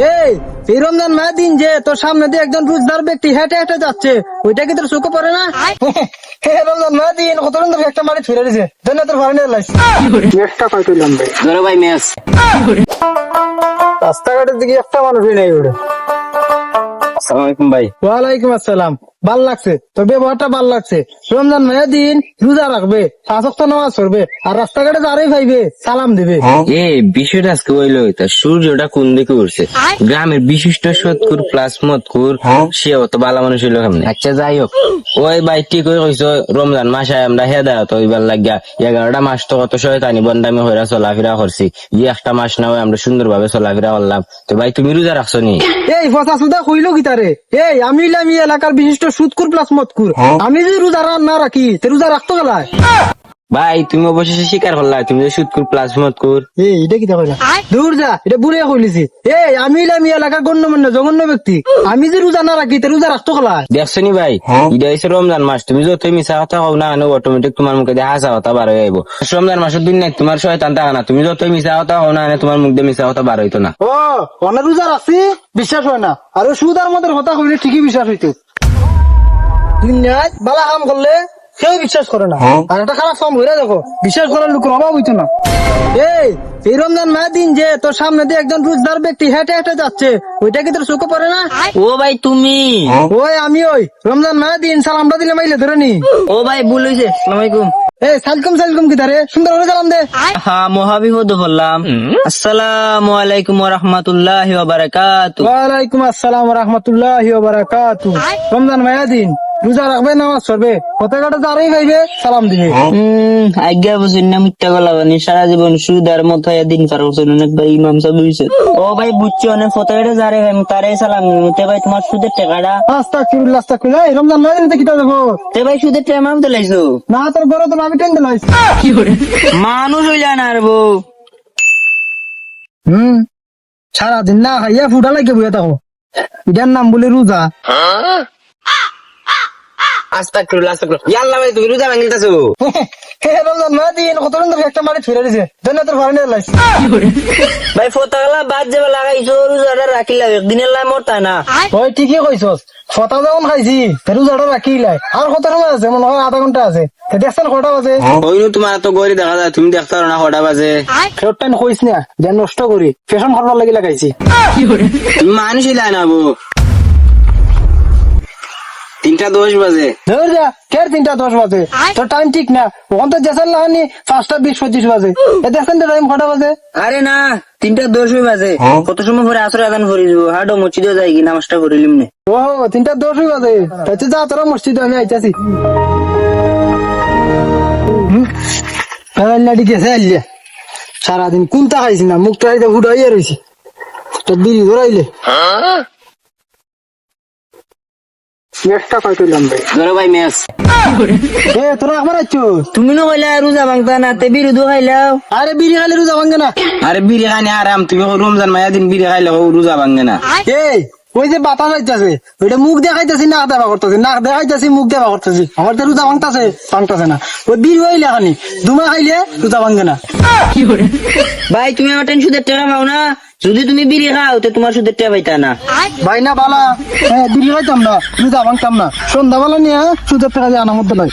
এই রমজান মায়ের দিন যে তোর সামনে দিয়ে একজন রোজদার ব্যক্তি হেঁটে হেঁটে যাচ্ছে, ওইটা কি তোর চোখে পড়ে না? রমজান মায়ের দিন কত সুন্দর একটা মাটি ফিরে দিছে, তোর ঘরে নিয়ে লাইছে। একটা কয় তুললাম ভাই, ধরো ভাই ম্যাচ। রাস্তাঘাটের দিকে একটা মানুষই নেই ওটা। আসসালামু আলাইকুম ভাই। ওয়ালাইকুম আসসালাম। ভাল লাগছে তোর ব্যবহারটা, ভাল লাগছে। রমজান মায়ের দিন রোজা রাখবে, 5 ওয়াক্ত নামাজ পড়বে, আর রাস্তাঘাটে যারাই ভাইবে সালাম দিবে। বিষয়টা আজকে হইলো এটা, সূর্যটা কোন দিকে উঠছে? গ্রামের বিশিষ্ট সৎকুর প্লাস মতকুর সেও তো ভালো মানুষ হইলো কেমনে? আচ্ছা যাই হোক, ওই ভাই ঠিক হয়ে কইছো, রমজান মাসে আমরা হেদায়ত হইবার লাগিয়া 11টা মাস তো কত শয়তানি বন্দামি হইরা চলাফেরা করছি, যে একটা মাস না হয় আমরা সুন্দরভাবে চলাফেরা করলাম। তো ভাই তুমি রোজা রাখছো নি? এই ফসা সুদা কইলো কি তারে? এই আমি হইলাম এই এলাকার বিশিষ্ট সুদকুর প্লাস মতকুর, আমি যদি রোজা না রাখি তে রোজা রাখতো গেলায়? ভাই তুমি অবশেষে স্বীকার করলা তুমি যে সুদকুর প্লাস মতকুর। এই এটা কি কইলা? দূর যা, এটা বুড়ে কইলিছি। এই আমি হইলাম এই এলাকার গণ্যমান্য জঘন্য ব্যক্তি, আমি যে রোজা না রাখি তে রোজা রাখতো গেলায়? দেখছো নি ভাই, এটা হচ্ছে রমজান মাস, তুমি যতই মিশা কথা হও না আনো অটোমেটিক তোমার মুখে দিয়ে হাসা কথা বার হয়ে যাবো। রমজান মাসের দিন নাই তোমার শয়তান থাকে না, তুমি যতই মিশা কথা হও না আনে তোমার মুখ দিয়ে মিশা কথা বার হইতো না। ও অনেক রোজা রাখছি বিশ্বাস হয় না, আর সুদ আর মদের কথা কইলে ঠিকই বিশ্বাস হইতো। দুনিয়ায় বালা কাম করলে কেউ বিশ্বাস করে না, আর একটা খারাপ কাম হইরা দেখো বিশ্বাস করার লোকের অভাব হইতো না। এই রমজান মায়ের দিন যে তোর সামনে দিয়ে একজন রোজদার ব্যক্তি হেঁটে হেঁটে যাচ্ছে, ওইটা কি তোর চোখে পড়ে না? ও ভাই তুমি? ওই আমি ওই রমজান মায়ের দিন সালামটা দিলে মাইলে ধরে নি। ও ভাই ভুল হয়েছে, আসসালামু আলাইকুম। এই সালকুম কি তারে সুন্দর করে সালাম দে। হ্যাঁ মহাবিপদ বললাম, আসসালামু আলাইকুম ওয়া রাহমাতুল্লাহি ওয়া বারাকাতুহু। ওয়ালাইকুম আসসালাম ওয়া রাহমাতুল্লাহি ওয়া বারাকাতুহু। রমজান মায়ের দিন রোজা রাখবে, নামাজ পড়বে, পতাকাটা যারাই ভাইবে সালাম দিবে। আজ্ঞা বুঝুন না মিথ্যা গলা বানি সারা জীবন সুদার মতো দিন পার করছেন অনেকবার ইমাম সাহেব হইছে। ও ভাই বুঝছি অনেক ফটোটা যারে তারে সালাম তে ভাই তোমার সুদের টাকাটা। আস্তাগফিরুল্লাহ, এই রমজান মায়ের দিন কিটা দেবো? তে ভাই সুদের টাকা মাম দিলাইছো না, তোর বড় তো আমি টেন দিলাইছি। মানুষ হইলা না আর বউ। সারাদিন না খাইয়া ফুটা লাগে বইয়া থাকো, এটার নাম বলে রোজা। আস্তাগফিরুল্লাহ ইয়াল্লাহ ভাই তুমি রোজা ভাঙিলতাছো? রমজান মায়ের দিন কত সুন্দর একটা মাটি ফিরে দিছে, তোর ঘরে নিয়ে লাইছি। ভাই ফতাগলা বাদ যাবে লাগাইছো, রোজাটা রাখি লাগে দিনের লাই মরতা না। ওই ঠিকই কইছস, ফতা যখন খাইছি রোজাটা রাখি লাই। আর কত সময় আছে? মনে হয় 1/2 ঘন্টা আছে। দেখছেন কটা বাজে? ওইনু তোমার তো গড়ি দেখা যায়, তুমি দেখতে পারো না কটা বাজে। ফেরত টাইম কইস না যে নষ্ট করি, ফ্যাশন করবার লাগি লাগাইছি। তুমি মানুষ হইলা না বউ। 3:10 বাজে। ধর যা, কের 3:10 বাজে? তোর টাইম ঠিক না, ওখান তো জেসার লাগানি 5:20-25 বাজে। দেখছেন তো টাইম কটা বাজে? আরে না 3:10 বাজে। কত সময় পরে আসরে আদান করি দিব, হাডো মসজিদে যাই কি নামাজটা করিলিম নে। ও 3:10 বাজে, তাই যা তোরা মসজিদে, আমি আইতাছি। সারাদিন কোনটা খাইছি না, মুখটা ফুটাইয়া রয়েছি, তোর বিড়ি ধরাইলে। একটা কয় তুললাম ভাই, ধরো ভাই ম্যাচ। তোরা আমার আছো? তুমি না কইলা রোজা ভাঙতা না, তে বিড়ি দু খাইলাও। আরে বিড়ি খাইলে রোজা ভাঙে না। আরে বিড়ি খাই না আরাম, তুমি রমজান মায়া দিন বিড়ি খাইলে রোজা ভাঙে না। ওই যে বাতাস আইতাছে, ওইটা মুখ দেখাইতেছি, নাক দেখা করতেছি, নাক দেখাইতেছি, মুখ দেখা করতেছি, আমার তো রোজা ভাঙতাছে না। ওই বিড়ি হইলে খানি দুমা খাইলে রোজা ভাঙে না। ভাই তুমি আমার সুদের টাকা পাও না, যদি তুমি বিড়ি খাও তো তোমার সুদের টাকা পাইতা না। ভাই না বালা, বিড়ি খাইতাম না, রোজা ভাঙতাম না, সন্ধ্যাবেলা নিয়ে সুদের টাকা দিয়ে আনার মধ্যে নয়।